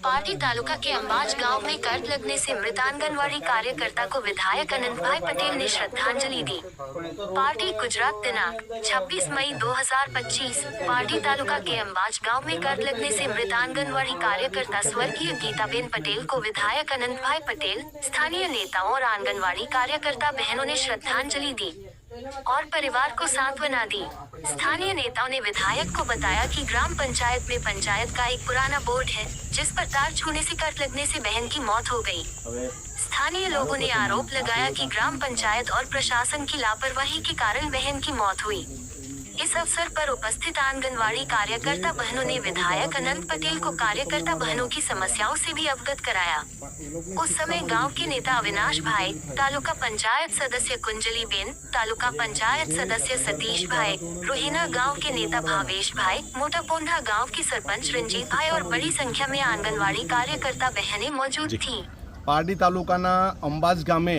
Party taluka के अंबाज गांव में करंट लगने से मृत आंगनवाड़ी कार्यकर्ता को विधायक अनंतभाई पटेल ने श्रद्धांजलि दी। पार्टी गुजरात दिनांक 26 मई 2025। पार्टी तालुका के अंबाज गांव में करंट लगने से मृत आंगनवाड़ी कार्यकर्ता स्वर्गीय गीताबेन पटेल को विधायक अनंतभाई पटेल, स्थानीय नेताओं और आंगनवाड़ी कार्यकर्ता बहनों ने श्रद्धांजलि दी और परिवार को सांत्वना दी। स्थानीय नेताओं ने विधायक को बताया कि ग्राम पंचायत में पंचायत का एक पुराना बोर्ड है जिस पर तार छूने से करंट लगने से बहन की मौत हो गई। स्थानीय लोगों ने आरोप लगाया कि ग्राम पंचायत और प्रशासन की लापरवाही के कारण बहन की मौत हुई। इस अवसर पर उपस्थित आंगनवाड़ी कार्यकर्ता बहनों ने विधायक अनंत पटेल को कार्यकर्ता बहनों की समस्याओं से भी अवगत कराया। उस समय गांव के नेता अविनाश भाई, तालुका पंचायत सदस्य कुंजली बेन, तालुका पंचायत सदस्य सतीश भाई, रोहिना गांव के नेता भावेश भाई, मोटापोंढा गांव के सरपंच रंजीत भाई और बड़ी संख्या में आंगनवाड़ी कार्यकर्ता बहनें मौजूद थीं। पारडी तालुकाना अंबाज गामे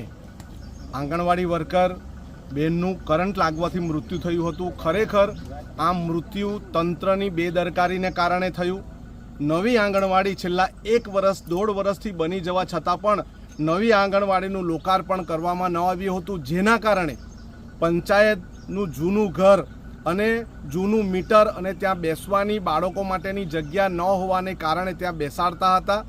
आंगणवाड़ी वर्कर बेनનું કરંટ લાગવાથી મૃત્યુ થયું હતું। ખરેખર આ મૃત્યુ તંત્રની બેદરકારીને કારણે થયું। નવી આંગણવાડી છેલ્લા 1 વર્ષ 1.5 વર્ષથી બની જવા છતાં પણ નવી આંગણવાડીનું લોકાર્પણ કરવામાં ન આવ્યું હતું, જેના કારણે પંચાયતનું જૂનું ઘર અને જૂનું મીટર અને ત્યાં બેસવાની બાળકો માટેની જગ્યા ન હોવાને કારણે ત્યાં બેસાડતા હતા।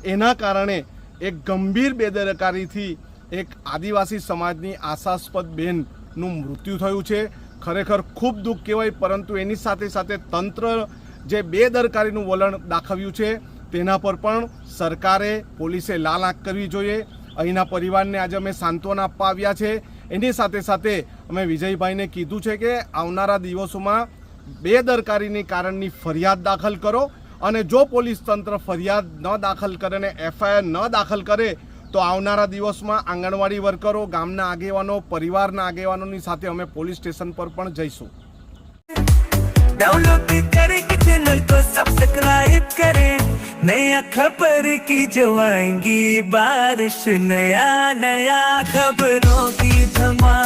એના કારણે એક ગંભીર બેદરકારીથી एक आदिवासी समाजनी आशास्पद बेनનું मृत्यु थयुं छे। खरेखर खूब दुख कहेवाय, परंतु एनी साथे साथे तंत्र जे बेदरकारीનું वलण दाखव्યું છે તેના પર પણ સરકારે પોલીસે લાલ આંખ કરવી જોઈએ। અહીંના પરિવારને આજે અમે સાંત્વના આપવા આવ્યા છે। એની સાથે સાથે અમે વિજયભાઈને કીધું છે કે આવનારા દિવસોમાં બેદરકારીની કારણની ફરિયાદ દાખલ કરો અને જો પોલીસ તંત્ર ફરિયાદ ન દાખલ કરે અને એફઆઈઆર ન દાખલ કરે તો આવનારા દિવસમાં આંગણવાડી વર્કરો, ગામના આગેવાનો, પરિવારના આગેવાનોની સાથે અમે પોલીસ સ્ટેશન પર પણ જઈશું। डाउनलोड करें चैनल को सब्सक्राइब करें, नया खबर की जो आएंगी बारिश, नया नया खबरों की धमाल।